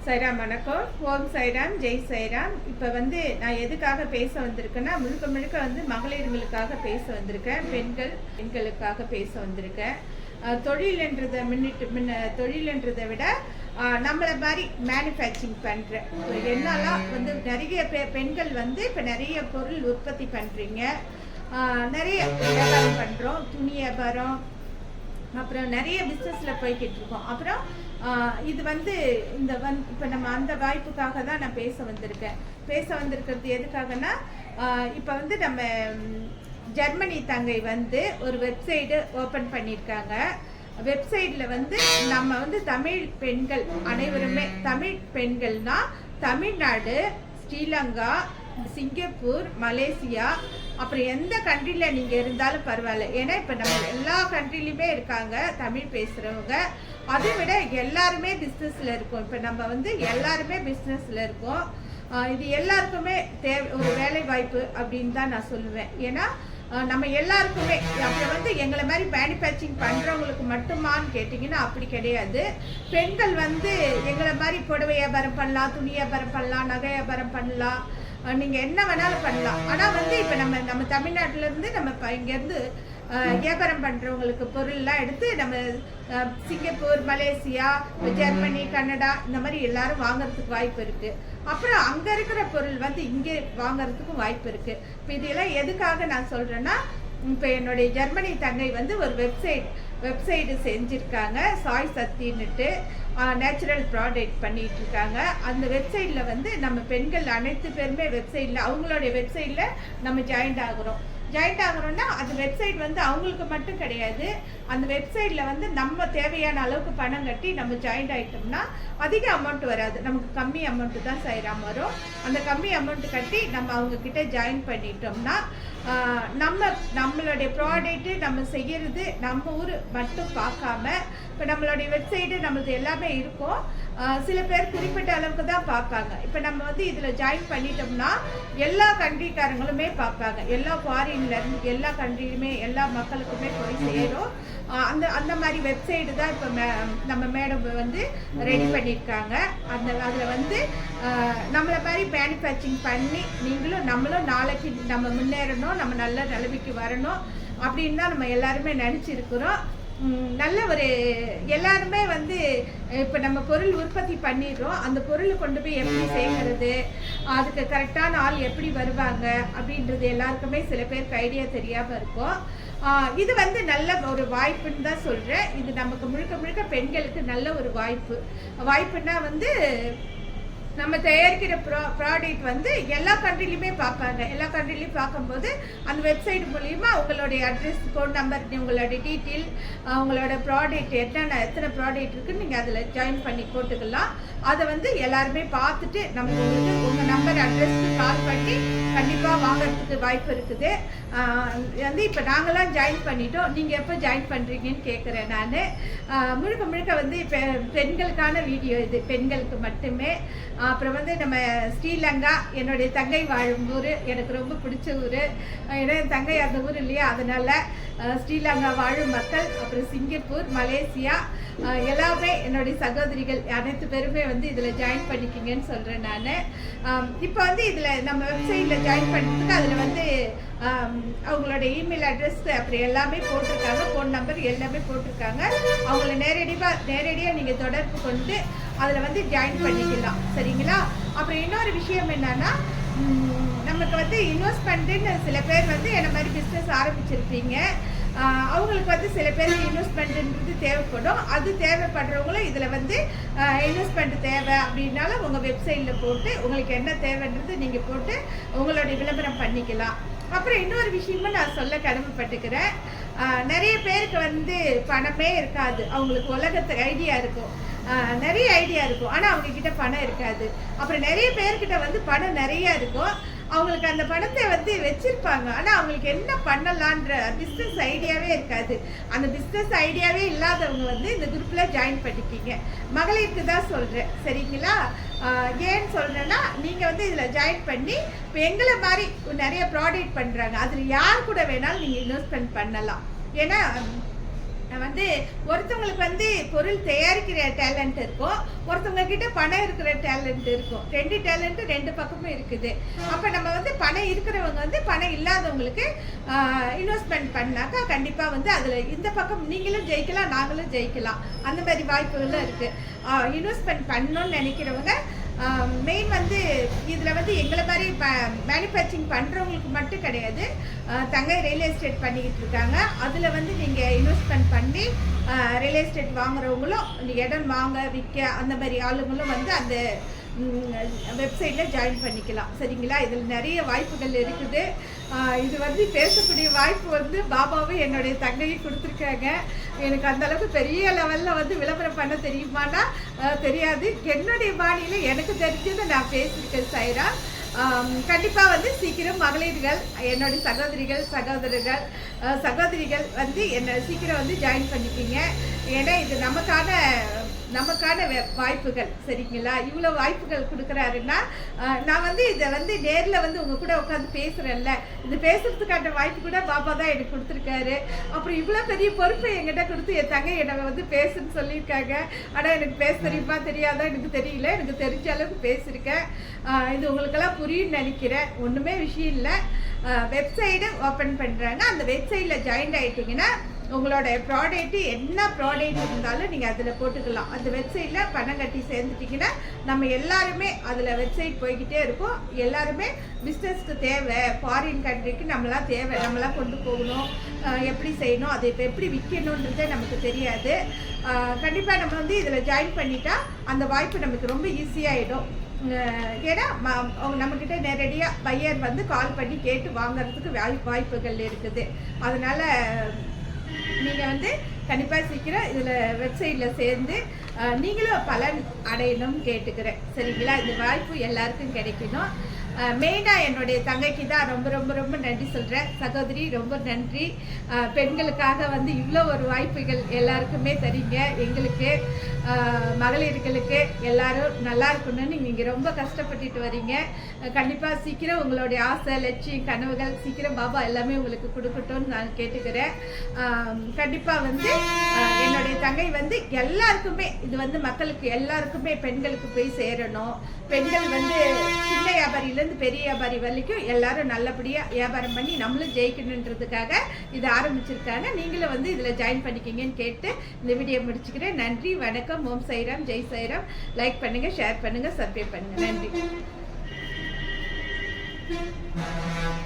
சைராம் வணக்கம். ஓம் சைராம், ஜெய் சைராம். இப்போ நான் எதுக்காக பேச வந்திருக்கேன்னா, முழுக்க முழுக்க மகளிர்களுக்காக பேச வந்திருக்கேன். பெண்களுக்காக பேச வந்திருக்கேன். தொழில்ன்றதை விட நம்மளை மாதிரி மேனுஃபேக்சரிங் பண்ணுற என்னெல்லாம் நிறைய பெண்கள் இப்போ நிறைய பொருள் உற்பத்தி பண்ணுறீங்க, நிறைய வியாபாரம் பண்ணுறோம், துணி வியாபாரம், அப்புறம் நிறைய பிஸ்னஸில் போய்கிட்டு இருக்கோம். அப்புறம் இது இப்போ நம்ம அந்த வாய்ப்புக்காக தான் நான் பேச வந்திருக்கிறது எதுக்காகனா, இப்போ நம்ம ஜெர்மனி தங்கை ஒரு வெப்சைட்டு ஓப்பன் பண்ணியிருக்காங்க. வெப்சைட்டில் நம்ம தமிழ் பெண்கள் அனைவருமே, தமிழ் பெண்கள்னா தமிழ்நாடு, ஸ்ரீலங்கா, சிங்கப்பூர், மலேசியா, அப்புறம் எந்த கண்ட்ரியில் நீங்கள் இருந்தாலும் பரவாயில்ல. ஏன்னா இப்போ நம்ம எல்லா கண்ட்ரிலையுமே இருக்காங்க தமிழ் பேசுகிறவங்க. அதை விட எல்லாருமே பிஸ்னஸில் இருக்கோம். இப்போ நம்ம எல்லாருமே பிஸ்னஸில் இருக்கோம். இது எல்லாருக்குமே ஒரு வேலை வாய்ப்பு அப்படின்னு தான் நான் சொல்லுவேன். ஏன்னா நம்ம எல்லாருக்குமே அப்புறம் எங்களை மாதிரி மேனுஃபேக்சரிங் பண்ணுறவங்களுக்கு மட்டுமான்னு கேட்டிங்கன்னா அப்படி கிடையாது. பெண்கள் எங்களை மாதிரி புடவை வியாபாரம் பண்ணலாம், துணி வியாபாரம் பண்ணலாம், நகை வியாபாரம் பண்ணலாம், நீங்கள் என்ன வேணாலும் பண்ணலாம். ஆனால் இப்போ நம்ம தமிழ்நாட்டிலேருந்து நம்ம இங்கேருந்து வியாபாரம் பண்ணுறவங்களுக்கு பொருள்லாம் எடுத்து நம்ம சிங்கப்பூர், மலேசியா, ஜெர்மனி, கனடா இந்த மாதிரி எல்லாரும் வாங்குறதுக்கு வாய்ப்பு இருக்குது. அப்புறம் அங்கே இருக்கிற பொருள் இங்கே வாங்குறதுக்கும் வாய்ப்பு இருக்குது. இப்போ இதெல்லாம் எதுக்காக நான் சொல்கிறேன்னா, இப்போ என்னுடைய ஜெர்மனி தங்கை ஒரு வெப்சைட்டு செஞ்சுருக்காங்க. சாய் சக்தின்னுட்டு நேச்சுரல் ப்ராடக்ட் பண்ணிகிட்டு இருக்காங்க. அந்த வெப்சைட்டில் நம்ம பெண்கள் அனைத்து பேருமே வெப்சைட்டில் அவங்களுடைய வெப்சைட்டில் நம்ம ஜாயின்ட் ஆகிறோம்னா அந்த வெப்சைட் அவங்களுக்கு மட்டும் கிடையாது. அந்த வெப்சைட்டில் நம்ம தேவையான அளவுக்கு பணம் கட்டி நம்ம ஜாயின்ட் ஆகிட்டோம்னா அதிக அமௌண்ட் வராது, நமக்கு கம்மி அமௌண்ட்டு தான் சைராம் வரும். அந்த கம்மி அமௌண்ட்டு கட்டி நம்ம அவங்கக்கிட்ட ஜாயின் பண்ணிட்டோம்னா நம்மளுடைய ப்ராடக்ட்டு நம்ம செய்கிறது நம்ம ஊர் மட்டும் பார்க்காம, இப்போ நம்மளுடைய வெப்சைட்டு நம்மளது எல்லாமே இருக்கும். சில பேர் குறிப்பிட்ட அளவுக்கு தான் பார்ப்பாங்க. இப்போ நம்ம இதில் ஜாயின் பண்ணிட்டோம்னா எல்லா கண்ட்ரிக்காரங்களுமே பார்ப்பாங்க. எல்லா ஃபாரின்லேருந்து எல்லா கண்ட்ரிலுமே எல்லா மக்களுக்குமே போய் சேரும். அந்த மாதிரி வெப்சைட்டு தான் இப்போ நம்ம மேடம் ரெடி பண்ணியிருக்காங்க. அதில் நம்மளை மாதிரி மேனுஃபேக்சரிங் பண்ணி நம்மளும் நாளைக்கு நம்ம முன்னேறணும், நம்ம நல்ல நிலைமைக்கு வரணும் அப்படின்னு தான் நம்ம எல்லாருமே நினச்சிருக்கிறோம். நல்ல ஒரு எல்லாருமே இப்போ நம்ம பொருள் உற்பத்தி பண்ணிடுறோம். அந்த பொருளை கொண்டு போய் எப்படி சேர்க்கறது, அதுக்கு கரெக்டான ஆள் எப்படி வருவாங்க அப்படின்றது எல்லாருக்குமே சில பேருக்கு ஐடியா தெரியாமல் இருக்கும். இது நல்ல ஒரு வாய்ப்புன்னு தான் சொல்கிறேன். இது நமக்கு முழுக்க முழுக்க பெண்களுக்கு நல்ல ஒரு வாய்ப்புன்னா நம்ம தயாரிக்கிற ப்ராடக்ட் எல்லா கண்ட்ரிலையுமே பார்ப்பாங்க. எல்லா கண்ட்ரிலையும் பார்க்கும்போது அந்த வெப்சைட் மூலிமா உங்களுடைய அட்ரஸ், ஃபோன் நம்பர், உங்களோட டீட்டெயில், உங்களோட ப்ராடக்ட் எத்தனை ப்ராடக்ட் இருக்குன்னு நீங்கள் அதில் ஜாயின் பண்ணி போட்டுக்கலாம். அதை எல்லாருமே பார்த்துட்டு உங்களுக்கு உங்கள் நம்பர், அட்ரஸ்க்கு கால் பண்ணி கண்டிப்பாக வாங்கிறதுக்கு வாய்ப்பு இருக்குது. இப்போ நாங்களாம் ஜாயின் பண்ணிட்டோம், நீங்கள் எப்போ ஜாயின் பண்ணுறீங்கன்னு கேட்குறேன் நான். முழுக்க முழுக்க இப்போ பெண்களுக்கான வீடியோ இது, பெண்களுக்கு மட்டுமே. அப்புறம் நம்ம ஸ்ரீலங்கா, என்னுடைய தங்கை வாழும் ஊர், எனக்கு ரொம்ப பிடிச்ச ஊர். ஏன்னா என் தங்கை அந்த ஊர் இல்லையா, அதனால் ஸ்ரீலங்கா வாழும் மக்கள், அப்புறம் சிங்கப்பூர், மலேசியா எல்லாமே என்னுடைய சகோதரிகள் அனைத்து பேருமே இதில் ஜாயின் பண்ணிக்கிங்கன்னு சொல்கிறேன் நான். இப்போ இதில் நம்ம வெப்சைட்டில் ஜாயின் பண்ணுறதுக்கு அதில் அவங்களோட இமெயில் அட்ரஸ் அப்புறம் எல்லாமே போட்டிருக்காங்க, ஃபோன் நம்பர் எல்லாமே போட்டிருக்காங்க. அவங்கள நேரடியாக நீங்கள் தொடர்பு கொண்டு அதில் ஜாயின் பண்ணிக்கலாம், சரிங்களா? அப்புறம் இன்னொரு விஷயம் என்னன்னா, நமக்கு இன்வெஸ்ட்மெண்ட்டுன்னு சில பேர் என்ன மாதிரி பிஸ்னஸ் ஆரம்பிச்சிருப்பீங்க. அவங்களுக்கு சில பேருக்கு இன்வெஸ்ட்மெண்ட்டுன்றது தேவைப்படும். அது தேவைப்படுறவங்களும் இதில் இன்வெஸ்ட்மெண்ட் தேவை அப்படின்னாலும் உங்கள் வெப்சைட்டில் போட்டு உங்களுக்கு என்ன தேவைன்றது நீங்கள் போட்டு உங்களுடைய விளம்பரம் பண்ணிக்கலாம். அப்புறம் இன்னொரு விஷயமும் நான் சொல்ல கடமைப்பட்டுக்கிறேன். நிறைய பேருக்கு பணமே இருக்காது. அவங்களுக்கு உலகத்துக்கு ஐடியா இருக்கும், நிறைய ஐடியா இருக்கும், ஆனால் அவங்கக்கிட்ட பணம் இருக்காது. அப்புறம் நிறைய பேர்கிட்ட பணம் நிறையா இருக்கும். அவங்களுக்கு அந்த பணத்தை வச்சிருப்பாங்க, ஆனால் அவங்களுக்கு என்ன பண்ணலான்ற பிஸ்னஸ் ஐடியாவே இருக்காது. அந்த பிஸ்னஸ் ஐடியாவே இல்லாதவங்க இந்த குரூப்பில் ஜாயின் பண்ணிக்கிங்க. மகளிருக்கு தான் சொல்கிறேன், சரிங்களா? ஏன்னு சொல்கிறேன்னா, நீங்கள் இதில் ஜாயின் பண்ணி இப்போ எங்களை மாதிரி நிறைய ப்ராடக்ட் பண்ணுறாங்க, அதில் யார் கூட வேணாலும் நீங்கள் இன்வெஸ்ட்மெண்ட் பண்ணலாம். ஏன்னா வந்து ஒருத்தவங்களுக்கு வந்து பொருள் தயாரிக்கிற டேலண்ட் இருக்கும், ஒருத்தவங்க கிட்ட பணம் இருக்கிற டேலண்ட் இருக்கும். 2 டேலண்ட் 2 பக்கமும் இருக்குது. அப்போ நம்ம வந்து பணம் இருக்கிறவங்க வந்து பணம் இல்லாதவங்களுக்கு இன்வெஸ்ட்மெண்ட் பண்ணாக்கா கண்டிப்பாக வந்து அதில் இந்த பக்கம் நீங்களும் ஜெயிக்கலாம், நாங்களும் ஜெயிக்கலாம். அந்த மாதிரி வாய்ப்புகளும் இருக்குது. இன்வெஸ்ட்மெண்ட் பண்ணணும்னு நினைக்கிறவங்க மெயின் வந்து இதில் வந்து எங்களை மாதிரி மேனுஃபேக்சரிங் பண்ணுறவங்களுக்கு மட்டும் கிடையாது. தங்கை ரியல் எஸ்டேட் பண்ணிக்கிட்டு இருக்காங்க. அதில் வந்து நீங்கள் இன்வெஸ்ட்மெண்ட் பண்ணி ரியல் எஸ்டேட் வாங்குறவங்களும் இடம் வாங்க விற்க அந்த மாதிரி ஆளுங்களும் வந்து அந்த வெப்சைட்டில் ஜாயின் பண்ணிக்கலாம். சரிங்களா? இதில் நிறைய வாய்ப்புகள் இருக்குது. இது வந்து பேசக்கூடிய வாய்ப்பு வந்து பாபாவும் என்னுடைய தங்கையும் கொடுத்துருக்காங்க. எனக்கு அந்தளவுக்கு பெரிய லெவலில் வந்து விளம்பரம் பண்ண தெரியுமானா தெரியாது. என்னுடைய பாணியில் எனக்கு தெரிஞ்சதை நான் பேசியிருக்கேன் சாய்ரா. கண்டிப்பாக வந்து சீக்கிரம் மகளிர்கள், என்னுடைய சகோதரிகள் வந்து என்னை சீக்கிரம் வந்து ஜாயின் பண்ணிக்கிங்க. ஏன்னா இது நமக்கான வாய்ப்புகள். சரிங்களா? இவ்வளோ வாய்ப்புகள் கொடுக்குறாருன்னா நான் வந்து இதை வந்து நேரில் வந்து உங்கள் கூட உட்காந்து பேசுகிறேன்ல, இது பேசுகிறதுக்கான வாய்ப்பு கூட பாபா தான் எனக்கு கொடுத்துருக்காரு. அப்புறம் இவ்வளோ பெரிய பொறுப்பை என்கிட்ட கொடுத்து என் தங்கை என்னை வந்து பேசுன்னு சொல்லியிருக்காங்க. ஆனால் எனக்கு பேச தெரியுமா தெரியாதா எனக்கு தெரியல. எனக்கு தெரிஞ்ச அளவுக்கு பேசியிருக்கேன். இது உங்களுக்கெல்லாம் புரியும்னு நினைக்கிறேன். ஒன்றுமே விஷயம் இல்லை. வெப்சைட்டு ஓப்பன் பண்ணுறாங்க. அந்த வெப்சைட்டில் ஜாயின் ஆகிட்டிங்கன்னா உங்களோட ப்ராடக்ட்டு என்ன ப்ராடக்ட் இருந்தாலும் நீங்கள் அதில் போட்டுக்கலாம். அந்த வெப்சைட்டில் பணம் கட்டி சேர்ந்துட்டிங்கன்னா நம்ம எல்லாருமே அதில் வெப்சைட் போய்கிட்டே இருக்கோம். எல்லாருமே பிஸ்னஸ்க்கு தேவை, ஃபாரின் கண்ட்ரிக்கு நம்மளாம் தேவை, நம்மளாம் கொண்டு போகணும், எப்படி செய்யணும், அதை இப்போ எப்படி விற்கணுன்றதே நமக்கு தெரியாது. கண்டிப்பாக நம்ம வந்து இதில் ஜாயின் பண்ணிட்டா அந்த வாய்ப்பு நமக்கு ரொம்ப ஈஸியாகிடும். ஏன்னா நம்மக்கிட்ட நேரடியாக பையர் வந்து கால் பண்ணி கேட்டு வாங்கிறதுக்கு வாய்ப்புகள் இருக்குது. அதனால் நீங்கள் வந்து கண்டிப்பாக சீக்கிரம் இதில் வெப்சைட்டில் சேர்ந்து நீங்களும் பலன் அடையணும்னு கேட்டுக்கிறேன். சரிங்களா? இந்த வாய்ப்பு எல்லாருக்கும் கிடைக்கணும். மெயினாக என்னுடைய தங்கைக்கு தான் ரொம்ப ரொம்ப ரொம்ப நன்றி சொல்கிறேன். சகோதரி ரொம்ப நன்றி. பெண்களுக்காக வந்து இவ்வளோ ஒரு வாய்ப்புகள் எல்லாருக்குமே தரீங்க. எங்களுக்கு மகளிர்களுக்கு எல்லாரும் நல்லா இருக்கணும்னு நீங்கள் ரொம்ப கஷ்டப்பட்டுட்டு வரீங்க. கண்டிப்பாக சீக்கிரம் உங்களுடைய ஆசை, லட்சியம், கனவுகள் சீக்கிரம் பாபா எல்லாமே உங்களுக்கு கொடுக்கட்டும்னு நான் கேட்டுக்கிறேன். கண்டிப்பாக வந்து என்னுடைய தங்கை வந்து எல்லாருக்குமே இது வந்து மக்களுக்கு எல்லாருக்குமே பெண்களுக்கு போய் சேரணும். பெண்கள் வந்து சின்ன வியாபாரியிலேருந்து பெரிய வியாபாரி வரைக்கும் எல்லாரும் நல்லபடியாக வியாபாரம் பண்ணி நம்மளும் ஜெயிக்கணுன்றதுக்காக இதை ஆரம்பிச்சிருக்காங்க. நீங்களும் வந்து இதில் ஜாயின் பண்ணிக்கிங்கன்னு கேட்டு இந்த வீடியோ முடிச்சுக்கிறேன். நன்றி, வணக்கம். ஓம் சாய்ராம், ஜெய் சாய்ராம். லைக் பண்ணுங்கள், ஷேர் பண்ணுங்கள், சப்ஸ்கிரைப் பண்ணுங்கள். நன்றி.